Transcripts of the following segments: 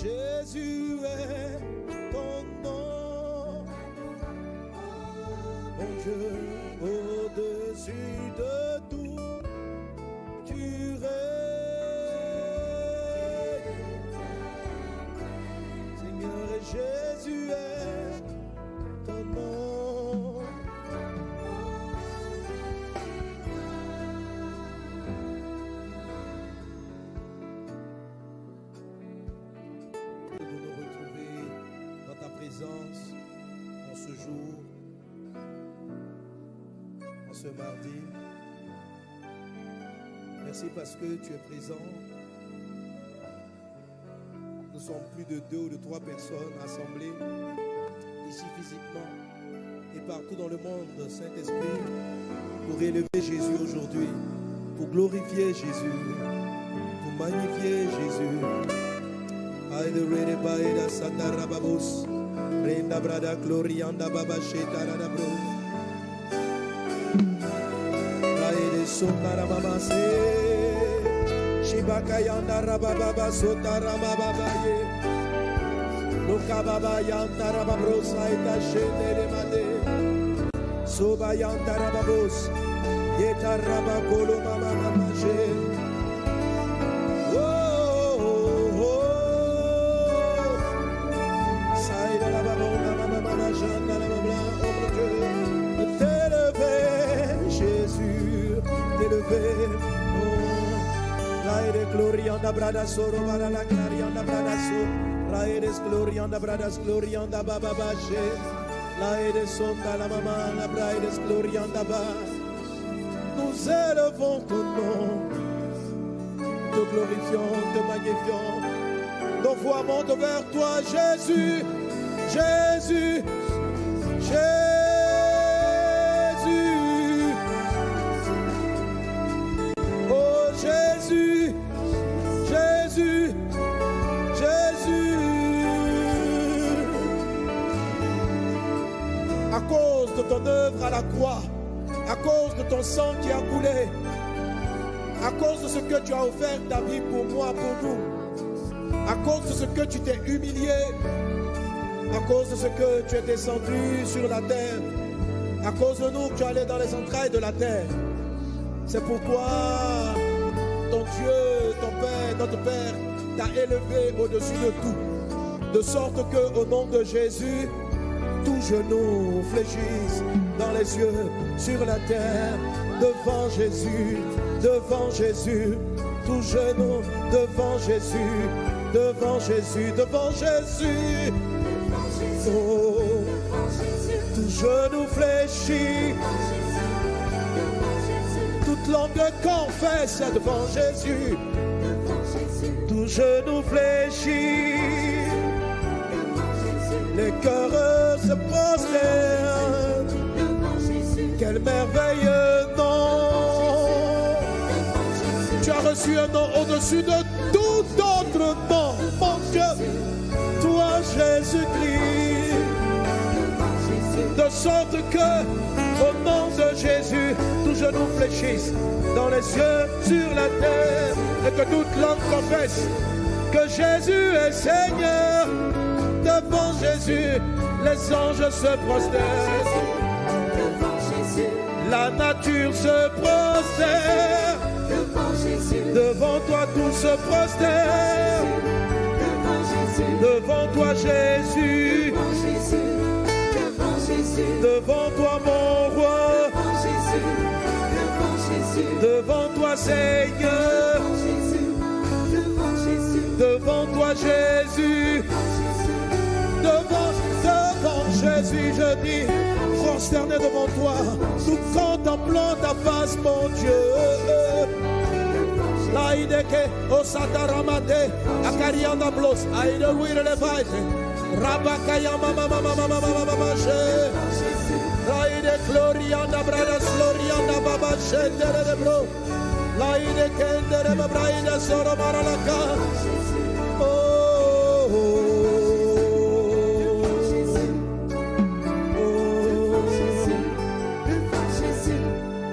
Jésus est ton nom, mon Dieu, au-dessus de tout, tu règnes. Seigneur, Jésus est ton nom. De nous retrouver dans ta présence en ce jour, en ce mardi. Merci parce que tu es présent. Nous sommes plus de 2 ou de 3 personnes assemblées ici physiquement et partout dans le monde, Saint-Esprit, pour élever Jésus aujourd'hui, pour glorifier Jésus, pour magnifier Jésus. Aide rede baida satarababos, renda brada glorianda baba shetarabro. Aide sotarababase, shibakayanda rabababa sotarababaye. Lokababa yanda rababrosa eta sheteremade. Soba yanda rababos, yetarabakolo mama mamaje. T'élever, Jésus, t'élever. Raedes glorianda brada soro bara la glorianda brada so. Raedes glorianda bradas glorianda baba bache. Raedes sonda la mama la braides glorianda ba. Nous élevons ton nom, te glorifions, te magnifions. Nos voix montent vers toi, Jésus, Jésus, Jésus. Oh Jésus, Jésus, Jésus. À cause de ton œuvre à la croix, à cause de ton sang qui a coulé, à cause de ce que tu as offert ta vie pour moi, pour nous, à cause de ce que tu t'es humilié, à cause de ce que tu es descendu sur la terre, à cause de nous que tu es allé dans les entrailles de la terre. C'est pourquoi ton Dieu, ton Père, notre Père, t'a élevé au-dessus de tout, de sorte que au nom de Jésus, tout genou fléchisse dans les cieux, sur la terre, devant Jésus, devant Jésus, tout genou devant Jésus, devant Jésus, devant Jésus. Oh, tout genou fléchit, toute langue confesse devant Jésus, tout genou fléchit, les cœurs se prosternent. Quel merveilleux nom! Tu as reçu un nom au-dessus de tout autre nom, mon Dieu, toi Jésus-Christ. De sorte que, au nom de Jésus, tout genou fléchisse dans les cieux, sur la terre, et que toute langue confesse que Jésus est Seigneur. Devant Jésus, les anges se prosternent. La nature se prosterne. Devant toi tout se prosterne. Devant toi Jésus. Devant toi mon roi. Devant toi Seigneur. Devant toi Jésus. Devant Jésus, je dis, prosterné devant toi, nous contemplons ta face, mon Dieu. Laïdeke, Osataramate, Akarianda Blos, Aïde Ouire Levaite, Rabakaya Mama Mama Mama Mama Mama Laïde Glorianda Bradas, Glorianda Baba Shendere de Bro, Laïde Kendere Braida Soromaralaka.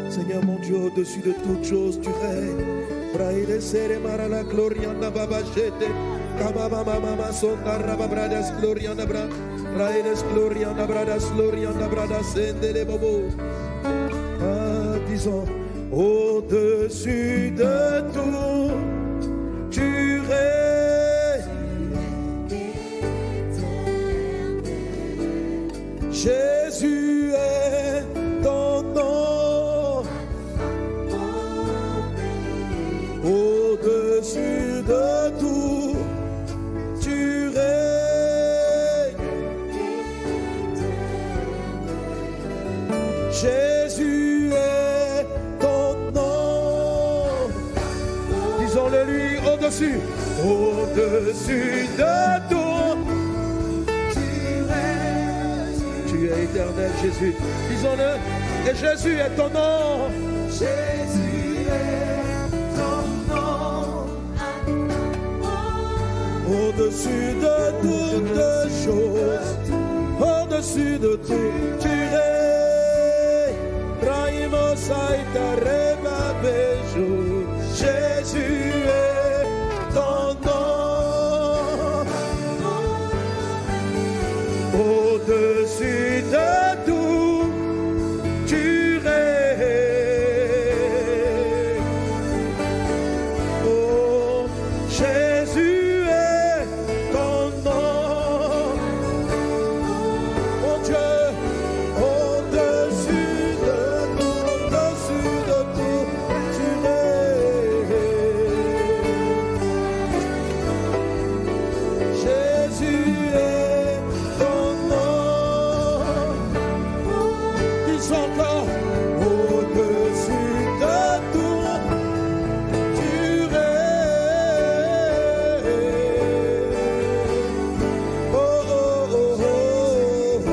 Seigneur mon Dieu, au-dessus de toutes choses, tu règnes. Braide sere marala glorianda baba shete. Kababa mama sondara bradas glorianda bra. Braides glorianda bradas sendele bobo. Ah, disons, au-dessus de tout, tu règnes. Jésus est ton nom. Au-dessus de tout, tu règnes. Jésus est ton nom. Disons-le lui au-dessus. Au-dessus de tout, tu es éternel, Jésus. Disons-le. Et Jésus est ton nom. Jésus est ton nom. Au-dessus de toutes choses, au-dessus de tout, tu règnes. Raïmo saïta reba bejo. Jésus est ton nom. Au-dessus de tout, tu règnes. Oh, Jésus est ton nom. Mon Dieu, au-dessus de tout, tu règnes. Jésus est ton nom. Dis encore, au-dessus de tout, tu règnes. Oh, oh, oh, oh, oh.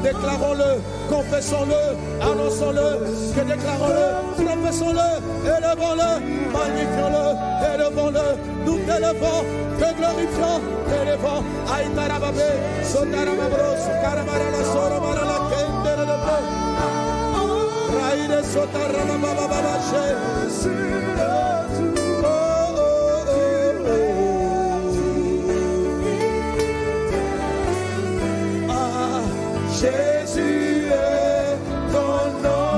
Déclarons-le, confessons-le, annonçons-le, que déclarons-le, professons-le, élevons-le, magnifions-le, élevons-le, nous t'élevons, te glorifions, t'élevons. Aïtarababé, sotarababros, karamarala, soromarala, kendere de peu. Raïde, sotarabababababché. Oh, oh, oh, oh. Ah, Jésus est ton nom.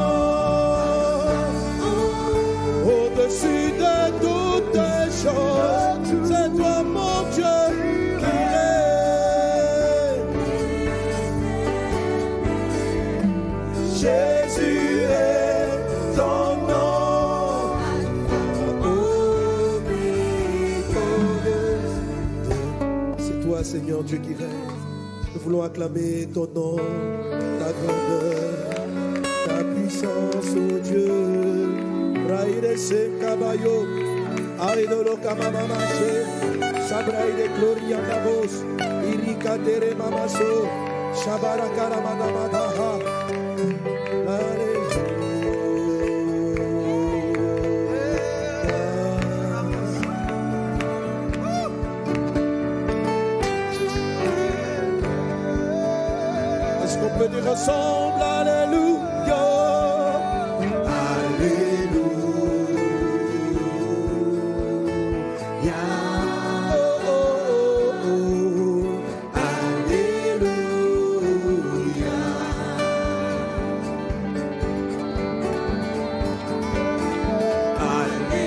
Au-dessus de toutes choses, c'est toi mon Dieu qui règne. Jésus est ton nom. C'est toi Seigneur Dieu qui règne. Nous voulons acclamer ton nom, ta grandeur, ta puissance, oh Dieu. Raïde se caballo, aïdolo kamamamache, sabraïde gloria nabos, irika tere mamaso, shabarakara madamadaha. Est-ce qu'on peut dire ensemble, alléluia, alléluia, oh, oh, oh, oh. Alléluia, alléluia.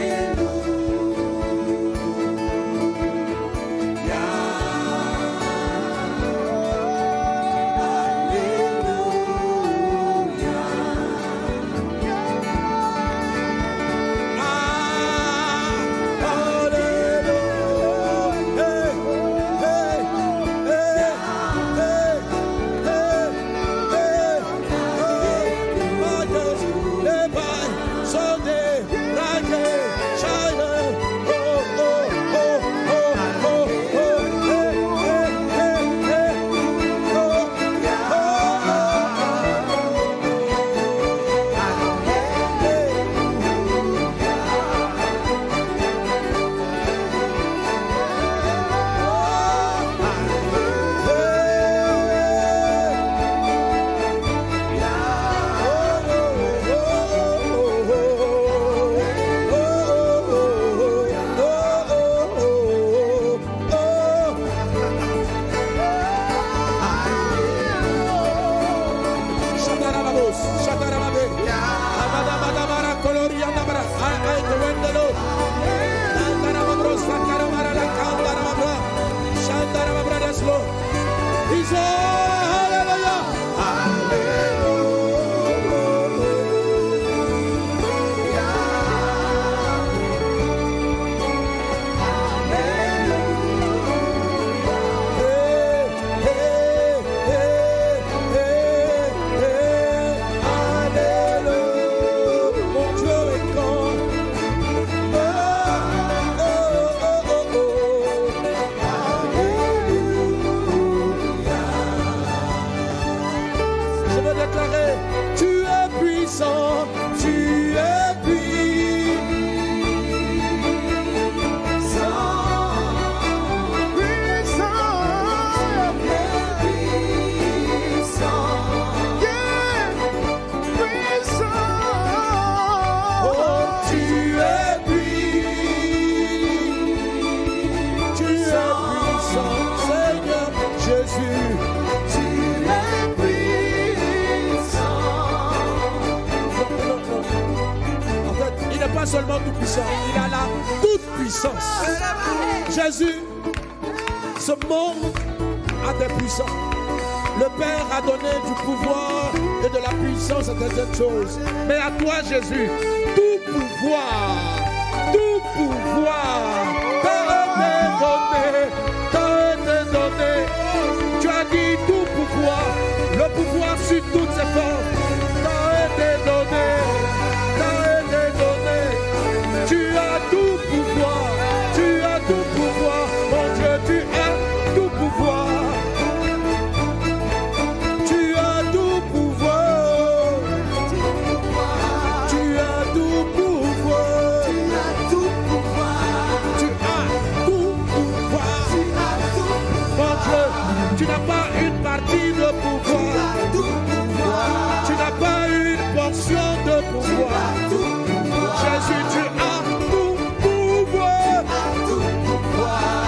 seulement tout puissant, il a la toute puissance. Jésus, ce monde a des puissants. Le Père a donné du pouvoir et de la puissance à certaines choses. Mais à toi, Jésus, tout pouvoir t'a été donné. Tu as dit tout pouvoir, le pouvoir sur toutes ses formes, t'a été donné. Tu as tout pouvoir, mon Dieu, tu as tout pouvoir. Tu as tout pouvoir. Tu as tout pouvoir. Tu as tout pouvoir. Mon Dieu, tu n'as pas une partie de pouvoir. Tu n'as pas une portion de pouvoir. Jésus, tu as tout pouvoir.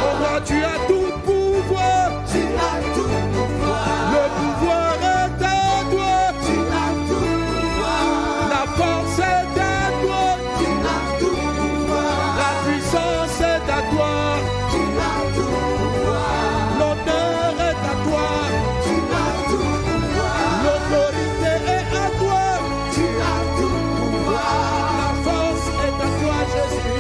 Oh moi, tu as tout pouvoir. Le pouvoir est à toi. La force est à toi. La puissance est à toi. L'honneur est à toi. L'autorité est à toi. La force est à toi, Jésus.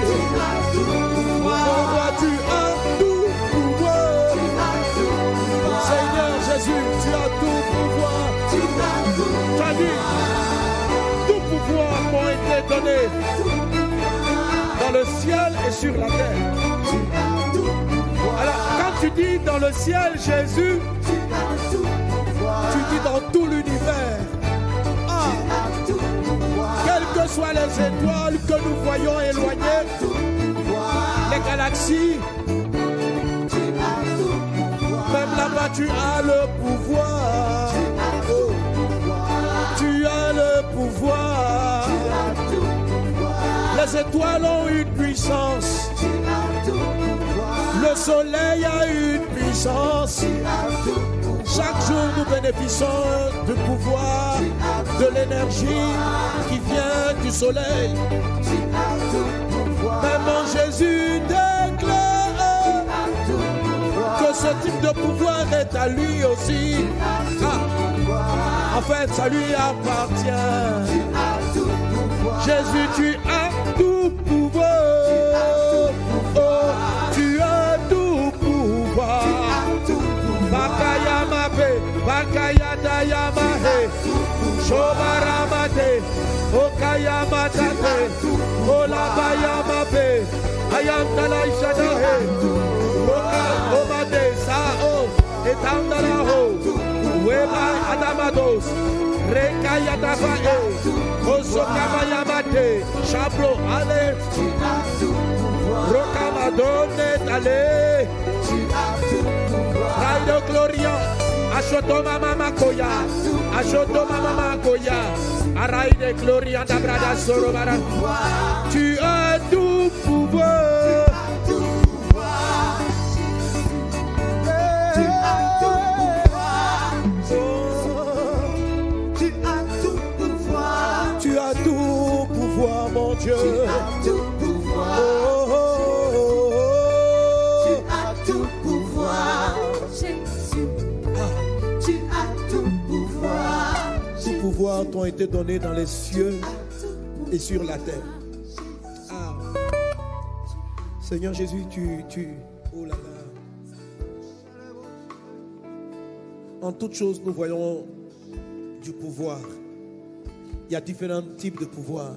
Oh roi, tu as tout pouvoir. Seigneur Jésus, tu as tout pouvoir. Tu as dit, tout pouvoir m'a été donné dans le ciel et sur la terre. Alors, quand tu dis dans le ciel, Jésus, tu dis dans tout l'univers. Ah, quelles que soient les étoiles que nous voyons éloignées, les galaxies, même là-bas, tu as le pouvoir. Oh. Tu as le pouvoir. Les étoiles ont une puissance. Le soleil a une puissance. Chaque jour, nous bénéficions du pouvoir, de l'énergie qui vient du soleil. Même Jésus déclare que ce type de pouvoir est à lui aussi. Ah, en fait, ça lui appartient. Jésus, tu as tout pouvoir. Oh, tu as tout pouvoir. Bakaya mabe, bakaya dayamahe, shobaramate, okaya matate, olabaya mabe, ayamdala ishadahe, oka omade sao, etandalaho, weba adamados, rekaya dafae, osokabaya mate, shablo ale, rokamadone tale. Raïdo Gloria, Ashoto Mama Koya, Ashoto Mama Koya, Araïde Gloria Dabrada Sorobara. Tu as tout pouvoir. Tu as tout pouvoir. Tu as tout pouvoir, mon Dieu. Pouvoirs t'ont été donnés dans les cieux et sur la terre. Ah. Seigneur Jésus, oh là là. En toutes choses, nous voyons du pouvoir. Il y a différents types de pouvoir.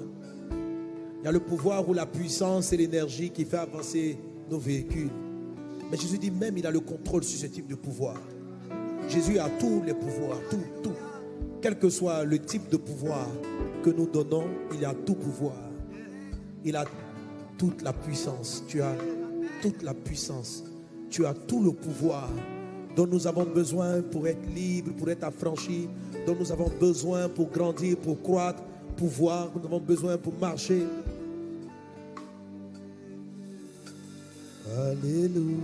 Il y a le pouvoir ou la puissance et l'énergie qui fait avancer nos véhicules. Mais Jésus dit même il a le contrôle sur ce type de pouvoir. Jésus a tous les pouvoirs, tout. Quel que soit le type de pouvoir que nous donnons, il a tout pouvoir. Il a toute la puissance. Tu as toute la puissance. Tu as tout le pouvoir dont nous avons besoin pour être libres, pour être affranchis, dont nous avons besoin pour grandir, pour croître, pouvoir, nous avons besoin pour marcher. Alléluia.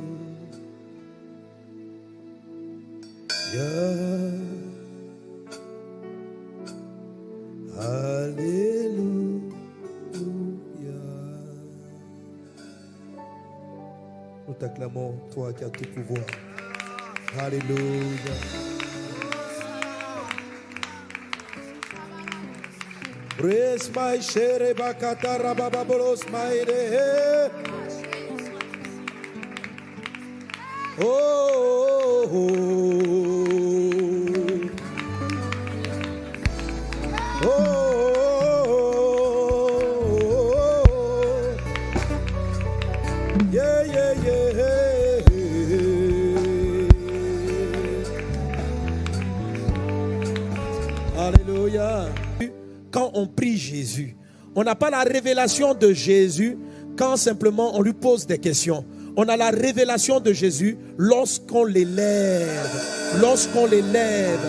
Alléluia. Nous t'acclamons, toi qui as tout pouvoir. Alléluia. Praise my shere bakata rabababolos my de. Oh, oh, oh. Oh, oh, oh. Yeah, yeah, yeah. Alléluia. Quand on prie Jésus, on n'a pas la révélation de Jésus quand simplement on lui pose des questions. On a la révélation de Jésus lorsqu'on l'élève. Lorsqu'on l'élève.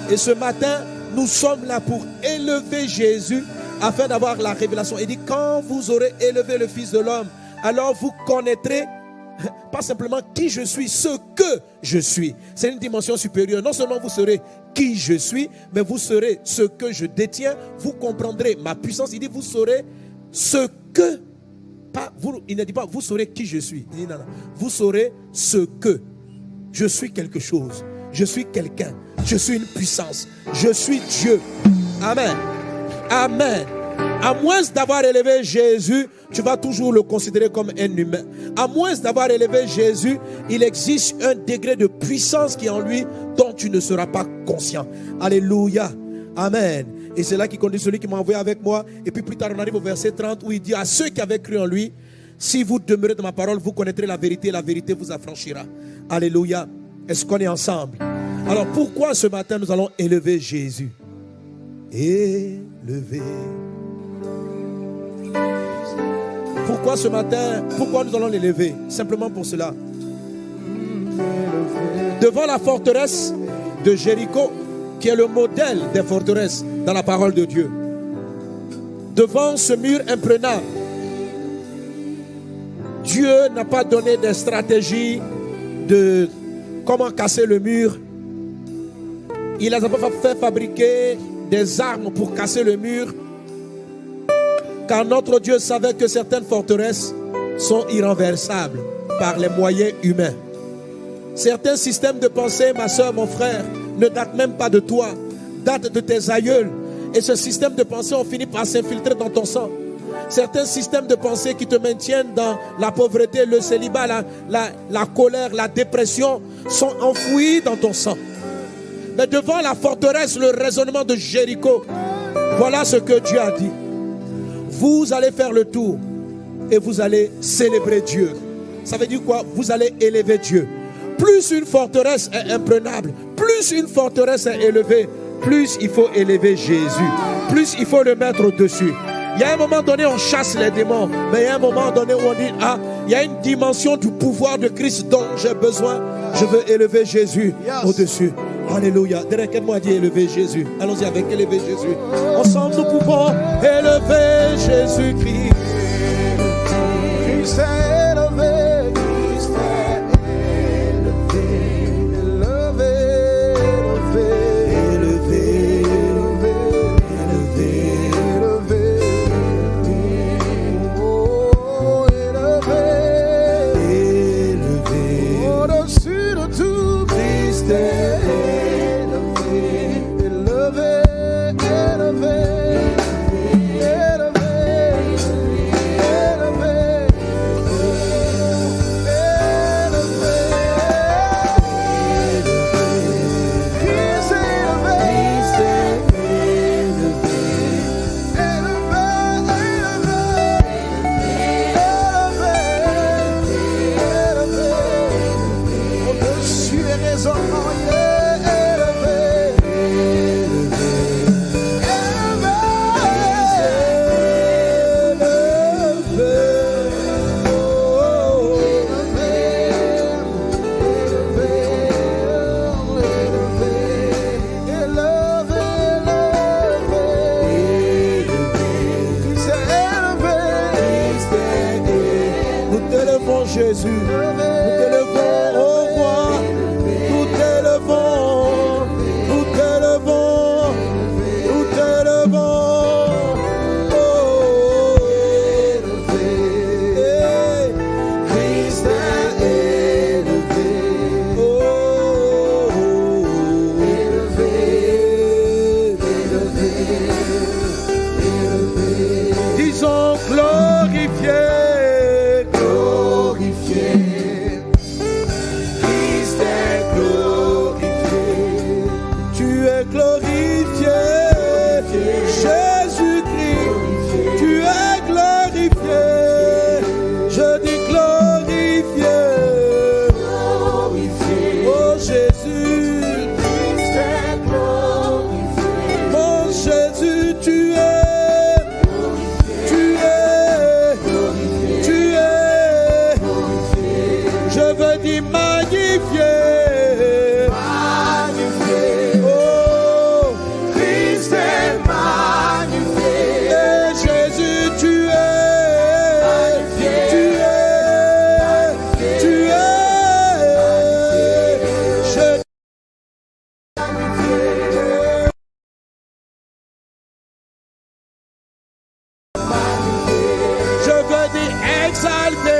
Et ce matin, nous sommes là pour élever Jésus afin d'avoir la révélation. Il dit, quand vous aurez élevé le Fils de l'homme, alors vous connaîtrez pas simplement qui je suis, ce que je suis. C'est une dimension supérieure. Non seulement vous serez qui je suis, mais vous serez ce que je détiens. Vous comprendrez ma puissance. Il dit, vous serez ce que... Pas, vous, il ne dit pas, vous saurez qui je suis. Il dit, non, non. Vous saurez ce que. Je suis quelque chose. Je suis quelqu'un. Je suis une puissance. Je suis Dieu. Amen. Amen. À moins d'avoir élevé Jésus, tu vas toujours le considérer comme un humain. À moins d'avoir élevé Jésus, il existe un degré de puissance qui est en lui dont tu ne seras pas conscient. Alléluia. Amen. Et c'est là qu'il conduit celui qui m'a envoyé avec moi. Et puis plus tard, on arrive au verset 30 où il dit à ceux qui avaient cru en lui, si vous demeurez dans ma parole, vous connaîtrez la vérité et la vérité vous affranchira. Alléluia. Est-ce qu'on est ensemble? Alors pourquoi ce matin nous allons élever Jésus? Élever. Pourquoi ce matin? Pourquoi nous allons l'élever? Simplement pour cela. Devant la forteresse de Jéricho, qui est le modèle des forteresses dans la parole de Dieu. Devant ce mur imprenable, Dieu n'a pas donné des stratégies de comment casser le mur. Il n'a pas fait fabriquer des armes pour casser le mur. Car notre Dieu savait que certaines forteresses sont irrenversables par les moyens humains. Certains systèmes de pensée, ma soeur, mon frère, ne datent même pas de toi, datent de tes aïeuls. Et ce système de pensée ont fini par s'infiltrer dans ton sang. Certains systèmes de pensée qui te maintiennent dans la pauvreté, le célibat, la colère, la dépression sont enfouis dans ton sang. Mais devant la forteresse, le raisonnement de Jéricho, voilà ce que Dieu a dit. Vous allez faire le tour et vous allez célébrer Dieu. Ça veut dire quoi? Vous allez élever Dieu. Plus une forteresse est imprenable, plus une forteresse est élevée, plus il faut élever Jésus, plus il faut le mettre au-dessus. Il y a un moment donné, on chasse les démons, mais il y a un moment donné où on dit, ah, il y a une dimension du pouvoir de Christ dont j'ai besoin. Je veux élever Jésus au-dessus. Alléluia. Derrière moi dit élever Jésus. Allons-y avec élever Jésus. Ensemble nous pouvons élever Jésus-Christ. Christ est élevé. Christ est élevé. Élevé. Oh, élevé. Au-dessus de tout, Christ est Jésus, nous t'élevons au roi, nous t'élevons, nous t'élevons, nous t'élevons. Oh, Christ est dis magnifié. Oh, Christ est magnifié. et Jésus, tu es. Je veux dire exalté.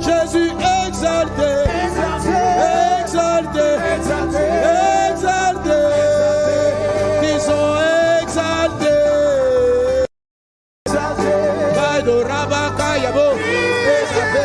Jésus exalté, exalté, exalté, disons exalté. Baido Rabaka Yabo, exalté.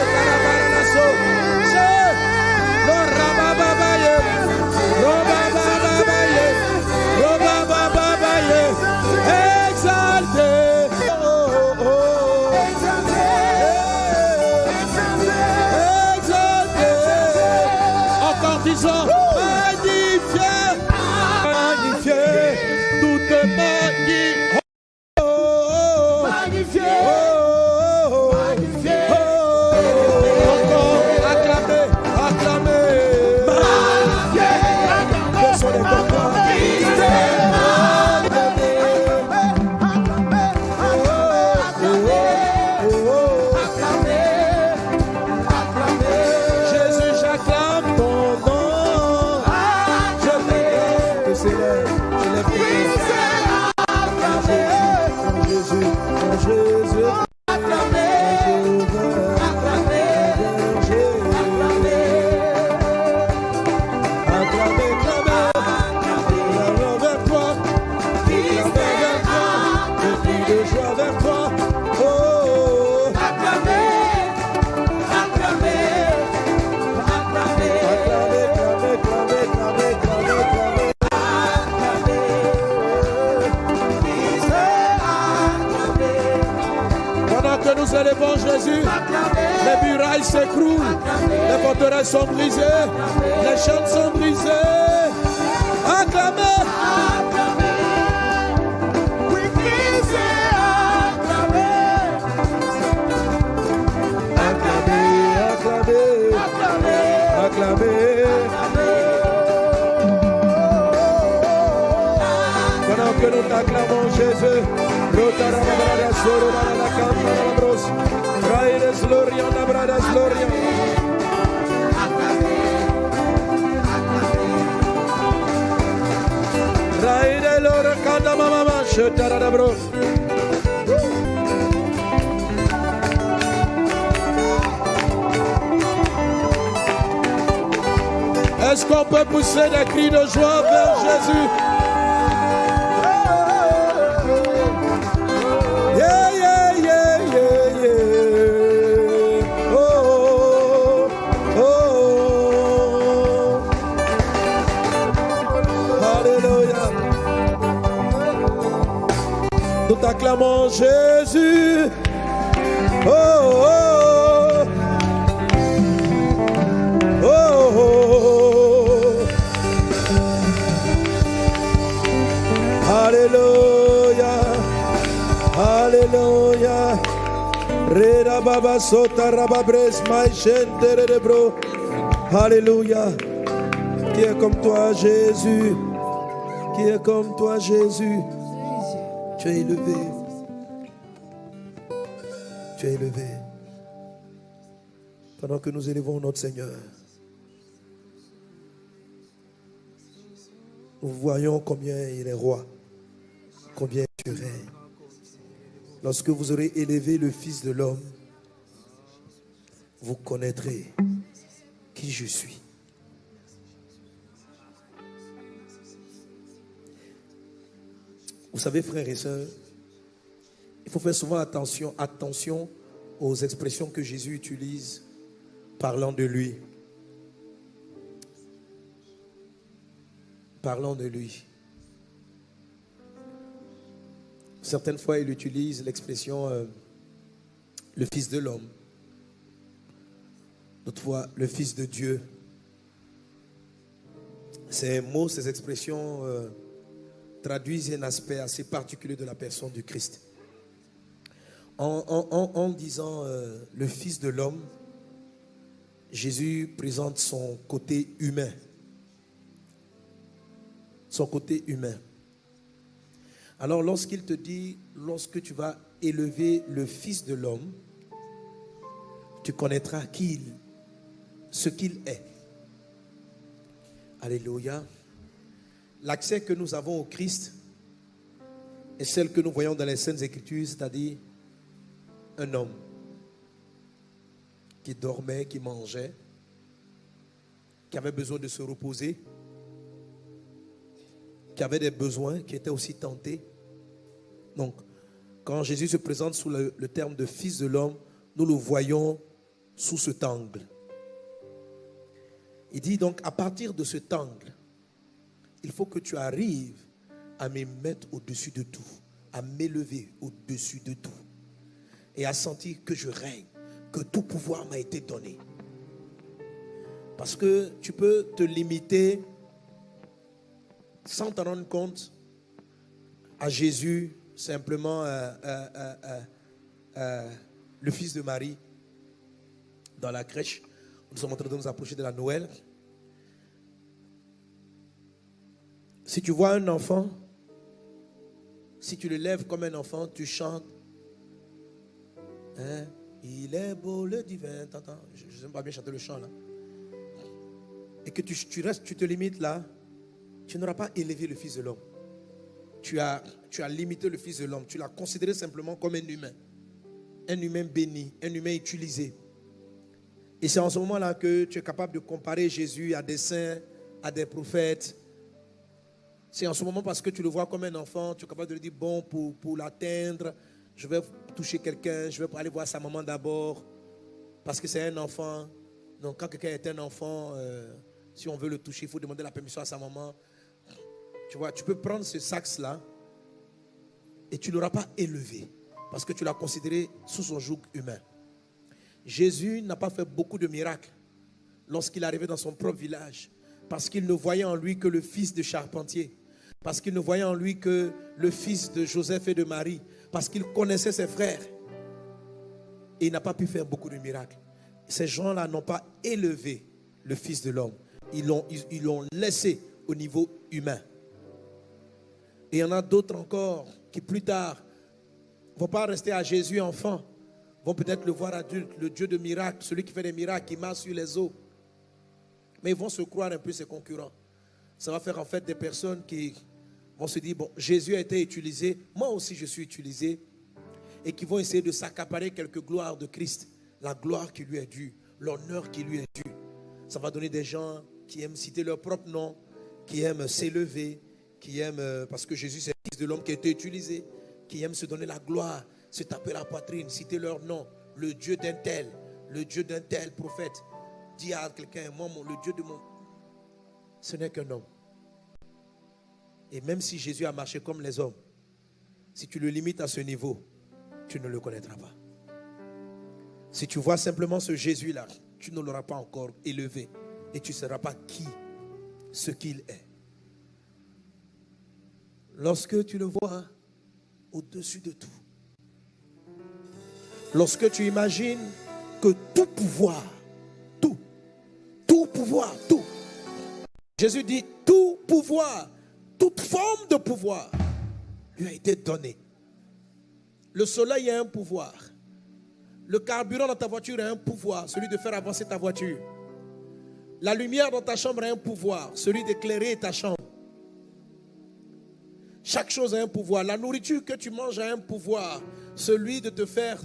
Disons magnifié, magnifié, tout est magnifié. Oh, magnifié, oh, magnifié. Encore acclamé, acclamé. Magnifié, acclamé. Jésus, j'acclame ton nom. Jésus, acclamé, acclamé, acclamé, acclamé vers toi, je crie de joie vers toi. Oh, acclamé, acclamé, acclamé, acclamé, acclamé, acclamé, que nous élevons Jésus, les murailles s'écroulent, les forteresses sont brisées, les chaînes sont brisées. Acclamez, oui, acclamez, acclamez. Pendant que nous t'acclamons Jésus, est-ce qu'on peut pousser des cris de joie vers Jésus? Yeah, yeah, yeah, yeah, yeah. Oh, oh, oh. Alléluia. Nous t'acclamons Jésus. Oh, oh, oh, oh. Alléluia. Alléluia. Reda baba sota rababres my de bro. Alléluia. Qui est comme toi, Jésus? Qui est comme toi, Jésus? Tu es élevé. Tu es élevé. Pendant que nous élevons notre Seigneur, nous voyons combien il est roi, combien tu règnes. Lorsque vous aurez élevé le Fils de l'homme, vous connaîtrez qui je suis. Vous savez, frères et sœurs, il faut faire souvent attention aux expressions que Jésus utilise parlant de lui. Parlant de lui. Certaines fois, il utilise l'expression le Fils de l'homme. D'autres fois, le Fils de Dieu. Ces mots, ces expressions traduisent un aspect assez particulier de la personne du Christ. En disant le Fils de l'homme, Jésus présente son côté humain. Son côté humain. Alors lorsqu'il te dit, lorsque tu vas élever le Fils de l'homme, tu connaîtras ce qu'il est. Alléluia. L'accès que nous avons au Christ est celle que nous voyons dans les Saintes Écritures, c'est-à-dire un homme qui dormait, qui mangeait, qui avait besoin de se reposer, qui avait des besoins, qui était aussi tenté. Donc, quand Jésus se présente sous le terme de Fils de l'homme, nous le voyons sous cet angle. Il dit donc, à partir de cet angle, il faut que tu arrives à me mettre au-dessus de tout, à m'élever au-dessus de tout, et à sentir que je règne, que tout pouvoir m'a été donné. Parce que tu peux te limiter sans t'en rendre compte à Jésus, simplement le fils de Marie, dans la crèche. Nous sommes en train de nous approcher de la Noël. Si tu vois un enfant, si tu le lèves comme un enfant, tu chantes. Hein? Il est beau le divin. T'entends? Je n'aime pas bien chanter le chant là. Et que tu restes, tu te limites là, tu n'auras pas élevé le Fils de l'homme. Tu as limité le Fils de l'homme. Tu l'as considéré simplement comme un humain béni, un humain utilisé. Et c'est en ce moment-là que tu es capable de comparer Jésus à des saints, à des prophètes. C'est en ce moment parce que tu le vois comme un enfant, tu es capable de lui dire, bon, pour l'atteindre, je vais toucher quelqu'un, je vais aller voir sa maman d'abord, parce que c'est un enfant. Donc quand quelqu'un est un enfant, si on veut le toucher, il faut demander la permission à sa maman. Tu vois, tu peux prendre ce sax-là et tu ne l'auras pas élevé, parce que tu l'as considéré sous son joug humain. Jésus n'a pas fait beaucoup de miracles lorsqu'il arrivait dans son propre village, parce qu'il ne voyait en lui que le fils de charpentier, parce qu'il ne voyait en lui que le fils de Joseph et de Marie, parce qu'il connaissait ses frères. Et il n'a pas pu faire beaucoup de miracles. Ces gens-là n'ont pas élevé le Fils de l'homme. Ils l'ont laissé au niveau humain. Et il y en a d'autres encore qui plus tard ne vont pas rester à Jésus enfant, vont peut-être le voir adulte, le Dieu de miracles, celui qui fait des miracles, qui marche sur les eaux. Mais ils vont se croire un peu ses concurrents. Ça va faire en fait des personnes qui vont se dire, bon, Jésus a été utilisé, moi aussi je suis utilisé, et qui vont essayer de s'accaparer quelques gloires de Christ, la gloire qui lui est due, l'honneur qui lui est dû. Ça va donner des gens qui aiment citer leur propre nom, qui aiment s'élever, qui aiment, parce que Jésus c'est le Fils de l'homme qui a été utilisé, qui aiment se donner la gloire, se taper la poitrine, citer leur nom, le Dieu d'un tel prophète. Dis à quelqu'un, moi, le Dieu de mon... Ce n'est qu'un homme. Et même si Jésus a marché comme les hommes, si tu le limites à ce niveau, tu ne le connaîtras pas. Si tu vois simplement ce Jésus-là, tu ne l'auras pas encore élevé et tu ne sauras pas ce qu'il est. Lorsque tu le vois au-dessus de tout, lorsque tu imagines que tout pouvoir, tout Jésus dit tout pouvoir, toute forme de pouvoir lui a été donné. Le soleil a un pouvoir. Le carburant dans ta voiture a un pouvoir, celui de faire avancer ta voiture. La lumière dans ta chambre a un pouvoir, celui d'éclairer ta chambre. Chaque chose a un pouvoir. La nourriture que tu manges a un pouvoir, celui de te faire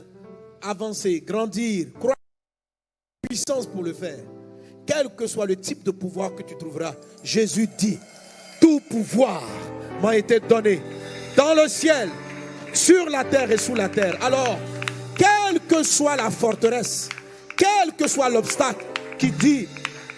avancer, grandir, croire en puissance pour le faire. Quel que soit le type de pouvoir que tu trouveras, Jésus dit, tout pouvoir m'a été donné dans le ciel, sur la terre et sous la terre. Alors, quelle que soit la forteresse, quel que soit l'obstacle qui dit,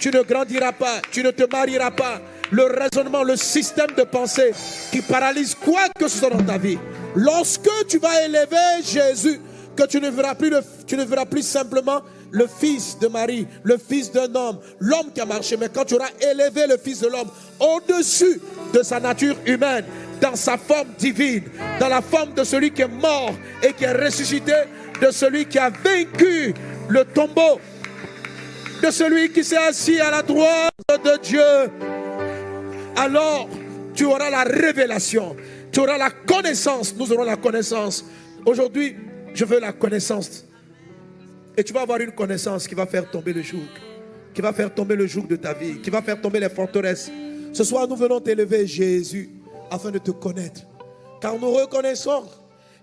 tu ne grandiras pas, tu ne te marieras pas, le raisonnement, le système de pensée qui paralyse quoi que ce soit dans ta vie, lorsque tu vas élever Jésus, que tu ne verras plus simplement le fils de Marie, le fils d'un homme, l'homme qui a marché, mais quand tu auras élevé le Fils de l'homme au-dessus de sa nature humaine, dans sa forme divine, dans la forme de celui qui est mort et qui est ressuscité, de celui qui a vaincu le tombeau, de celui qui s'est assis à la droite de Dieu. Alors, tu auras la révélation, tu auras la connaissance, nous aurons la connaissance. Aujourd'hui, je veux la connaissance. Et tu vas avoir une connaissance qui va faire tomber le joug, qui va faire tomber le joug de ta vie, qui va faire tomber les forteresses. Ce soir, nous venons t'élever, Jésus, afin de te connaître. Car nous reconnaissons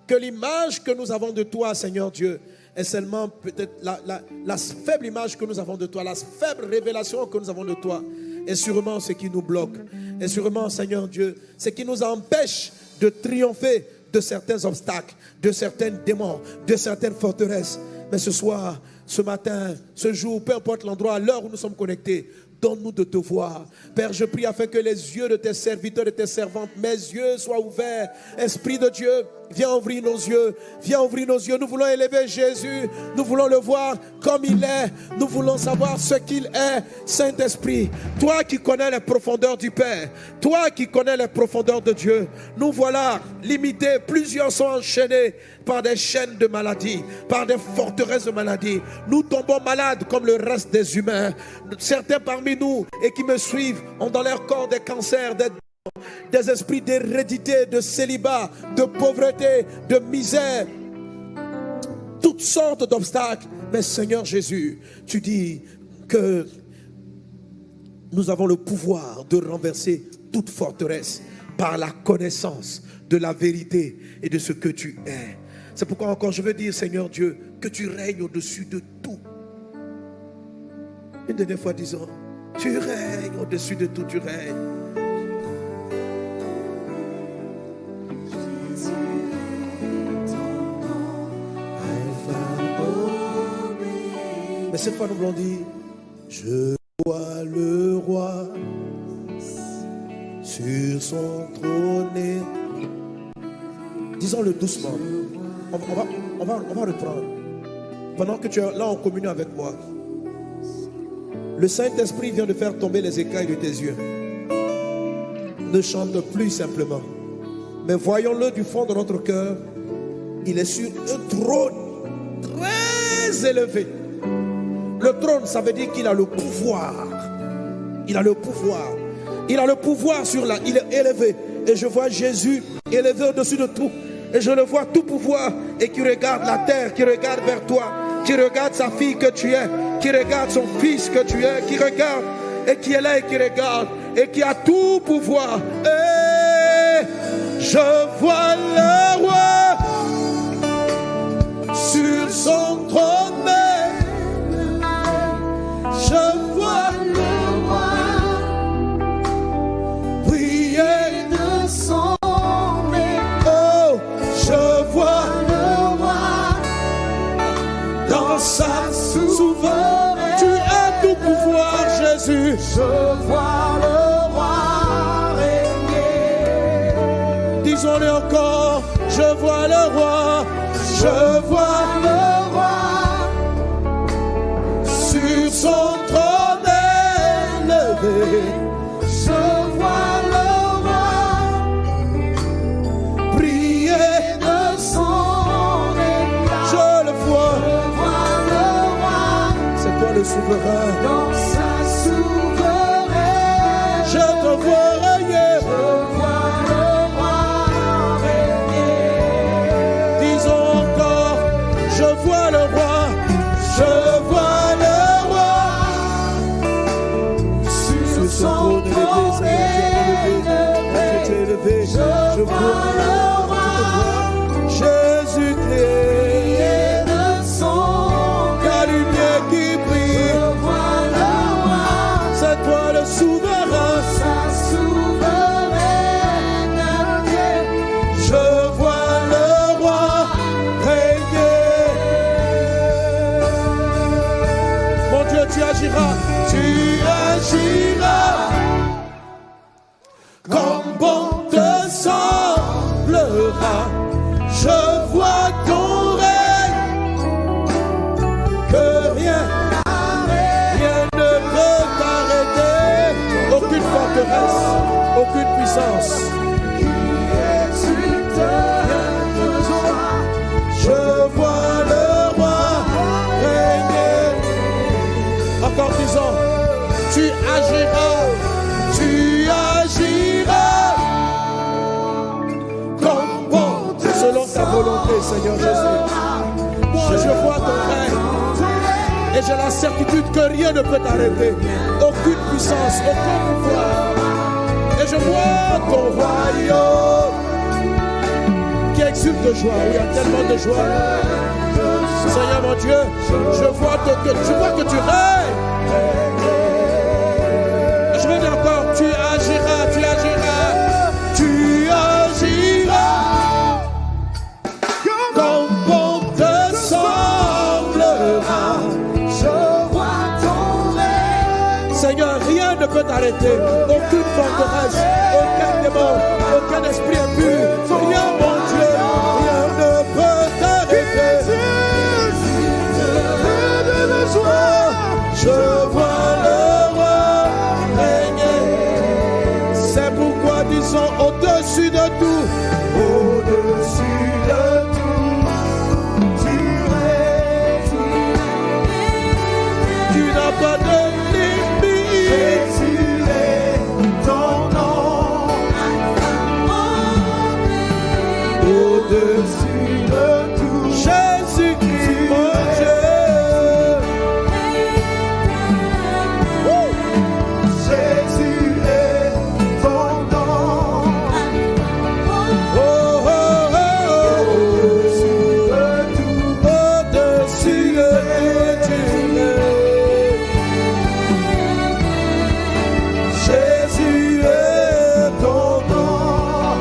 que l'image que nous avons de toi, Seigneur Dieu, est seulement peut-être la faible image que nous avons de toi, la faible révélation que nous avons de toi. Et sûrement ce qui nous bloque. Et sûrement, Seigneur Dieu, ce qui nous empêche de triompher de certains obstacles, de certains démons, de certaines forteresses. Mais ce soir, ce matin, ce jour, peu importe l'endroit, à l'heure où nous sommes connectés, donne-nous de te voir. Père, je prie afin que les yeux de tes serviteurs et tes servantes, mes yeux soient ouverts. Esprit de Dieu, viens ouvrir nos yeux. Viens ouvrir nos yeux. Nous voulons élever Jésus. Nous voulons le voir comme il est. Nous voulons savoir ce qu'il est. Saint-Esprit, toi qui connais les profondeurs du Père, toi qui connais les profondeurs de Dieu, nous voilà limités. Plusieurs sont enchaînés par des chaînes de maladie, par des forteresses de maladie. Nous tombons malades comme le reste des humains. Certains parmi nous et qui me suivent ont dans leur corps des cancers, des esprits d'hérédité, de célibat, de pauvreté, de misère, toutes sortes d'obstacles. Mais Seigneur Jésus, tu dis que nous avons le pouvoir de renverser toute forteresse par la connaissance de la vérité et de ce que tu es. C'est pourquoi encore je veux dire, Seigneur Dieu, que tu règnes au-dessus de tout. Une dernière fois, disons, tu règnes au-dessus de tout, tu règnes. Mais cette fois, nous voulons dire, je vois le roi sur son trône. Disons-le doucement. On va reprendre. Pendant que tu es là en communion avec moi, le Saint-Esprit vient de faire tomber les écailles de tes yeux. Ne chante plus simplement, mais voyons-le du fond de notre cœur. Il est sur un trône très élevé. Le trône, ça veut dire qu'il a le pouvoir. Il a le pouvoir. Il a le pouvoir sur la... Il est élevé. Et je vois Jésus élevé au-dessus de tout. Et je le vois tout pouvoir. Et qui regarde la terre, qui regarde vers toi, qui regarde sa fille que tu es, qui regarde son fils que tu es, qui regarde et qui est là et qui regarde et qui a tout pouvoir. Et je vois le roi sur son trône. Je vois le roi briller de son nez. Oh, je vois le roi dans sa souveraineté. Tu as tout pouvoir, Jésus. Je vois le roi régner. Disons-le encore. Je vois le roi. Je vois le roi sur son trône élevé. Je vois le roi briller de son éclat. Je le vois. Je vois le roi. C'est toi le souverain. Dans sa souveraineté. Je te vois régner. Je vois le roi régner. Disons encore. Je vois le roi. Je vois le roi sur son trône élevé. Je vois le roi Jésus-Christ de son la lumière qui brille. Je vois le roi. C'est toi le souverain. Sa souveraineté. Je vois le roi régner. Mon Dieu, tu agiras. Tu agiras comme bon te semblera. Je vois ton règne, que rien ne peut t'arrêter. Aucune forteresse, aucune puissance volonté, Seigneur Jésus. Moi, je vois ton règne. Et j'ai la certitude que rien ne peut t'arrêter. Aucune puissance, aucun pouvoir. Et je vois ton royaume qui exulte de joie. Il y a tellement de joie. Seigneur mon Dieu, je vois que tu règnes. Je veux dire encore, tu agiras, tu agiras, tu agiras. Quand bon te semblera. Je vois ton règne. Seigneur, rien ne peut t'arrêter. Aucune forteresse, aucun démon, aucun esprit impur. Rien, mon Dieu, rien ne peut t'arrêter. Je vois le roi régner. C'est pourquoi disons au-dessus de tout. Au-dessus de tout, tu règnes. Tu n'as pas de limite. Jésus est ton nom. Au-dessus de tout, Jésus-Christ, mon Dieu. Jésus est ton nom. Oh, oh, oh, oh. Au-dessus de tout, Au-dessus de tout, tu es. Jésus est ton nom.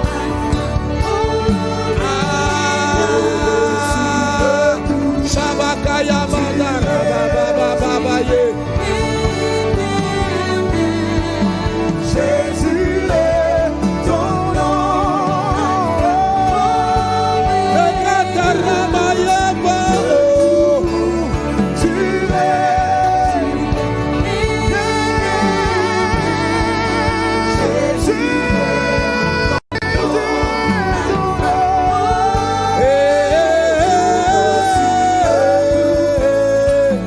Shabakaya Mandara Baba Baba Ye. Jésus est ton nom. Ekataramayaba. Tu règnes. Jésus est ton nom.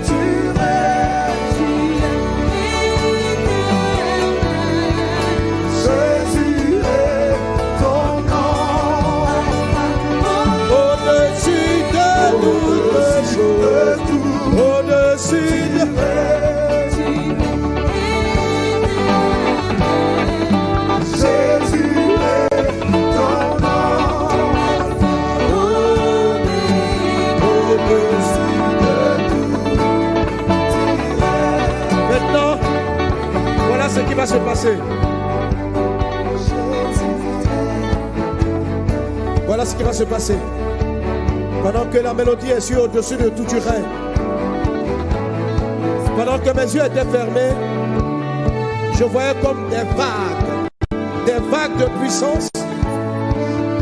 Tu règnes. Jésus est ton nom. Au-dessus de toutes choses, au-dessus de Jésus est ton nom. Au-dessus de tout. Maintenant, voilà ce qui va se passer. Voilà ce qui va se passer. Pendant que la mélodie est sur au-dessus de tout, tu règnes. Pendant que mes yeux étaient fermés, je voyais comme des vagues de puissance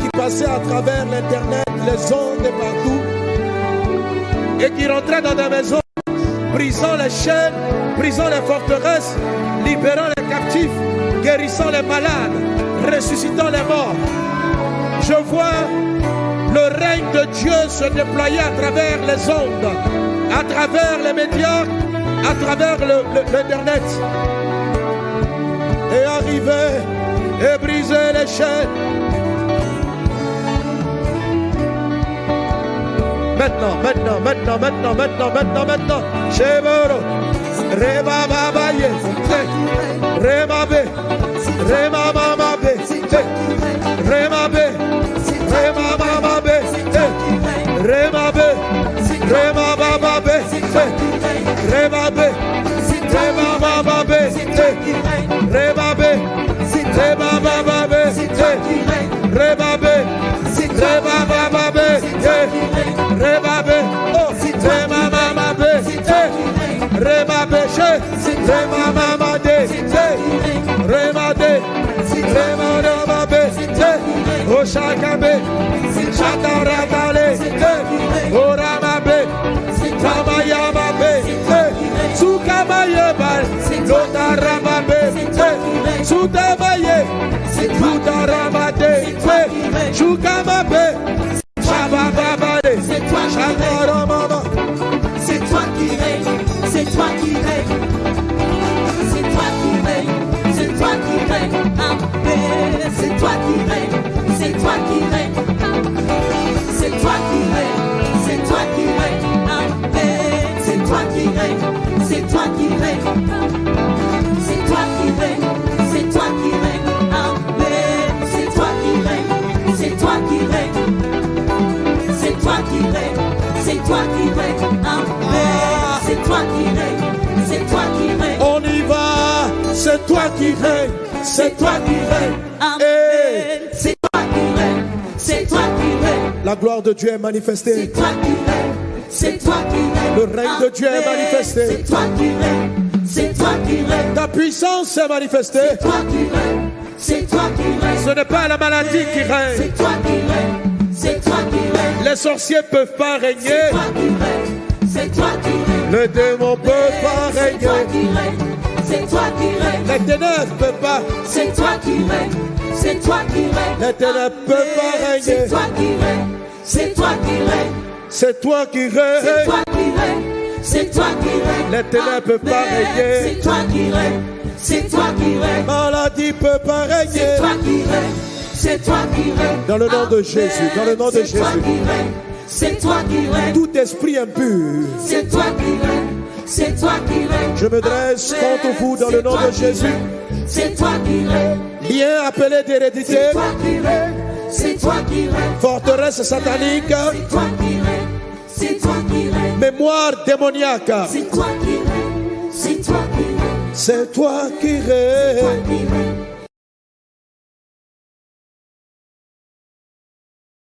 qui passaient à travers l'internet, les ondes et partout, et qui rentraient dans des maisons, brisant les chaînes, brisant les forteresses, libérant les captifs, guérissant les malades, ressuscitant les morts. Je vois le règne de Dieu se déployer à travers les ondes, à travers les médias, à travers l'internet, et arriver et briser les chaînes. Maintenant. Chevoro, Rebabaye, Remabe, Remamabe, Remabe, Remamabe, Remabe, Remababe, Remabe, Remababe, Remabe, Remababe, Rebabe, Rebababe, Rebabe, oh, Remamabe, Rebabe, Remamamade, Remade, Remamabe, Oshakabe, Shakarabale, Oramabe, Tamayamabe, Sukamayebal, Lotarababe, Sutamaye, Lutaramade, Chukamabe, Shabababade, Shakaramama. C'est toi qui règnes, c'est toi qui règnes, c'est toi qui règnes, c'est toi qui règnes, amen. C'est toi qui règnes, c'est toi qui règnes, c'est toi toi qui règnes, c'est toi qui règnes. Amen. C'est toi qui règnes, c'est toi qui règnes. La gloire de Dieu est manifestée. C'est toi qui règnes, c'est toi qui règnes. Le règne de Dieu est manifesté. C'est toi qui règnes, c'est toi qui règnes. Ta puissance est manifestée. C'est toi qui règnes, c'est toi qui règnes. Ce n'est pas la maladie qui règne. C'est toi qui règnes, c'est toi qui règnes. Les sorciers ne peuvent pas C'est régner. toi qui règnes, c'est toi qui règnes. Les démons ne peuvent pas C'est toi régner. qui règnes, c'est toi qui règnes. Les ténèbres ne peuvent pas. C'est toi qui règnes, c'est toi qui règnes. Les ténèbres ne peuvent pas régner. C'est toi qui règnes, c'est toi qui règnes. C'est toi qui C'est règnes. toi qui règnes, c'est toi qui règnes. Les ténèbres ne peuvent pas régner. C'est toi qui règnes, c'est toi qui règnes. Maladie ne peut pas C'est régner. toi qui règnes, c'est toi qui règnes. Dans le nom de Jésus, dans le nom de C'est toi Jésus. qui règnes, c'est toi qui règnes. Tout esprit impur, C'est toi qui règnes, c'est toi qui règnes. je me dresse contre vous dans le nom de Jésus. C'est toi qui règnes, Bien appelé d'hérédité, c'est toi qui règnes, c'est toi qui règnes. forteresse satanique, C'est toi qui règnes, c'est toi qui règnes. mémoire démoniaque. C'est toi qui règnes, c'est toi qui règnes. C'est toi qui C'est toi règnes. qui règnes,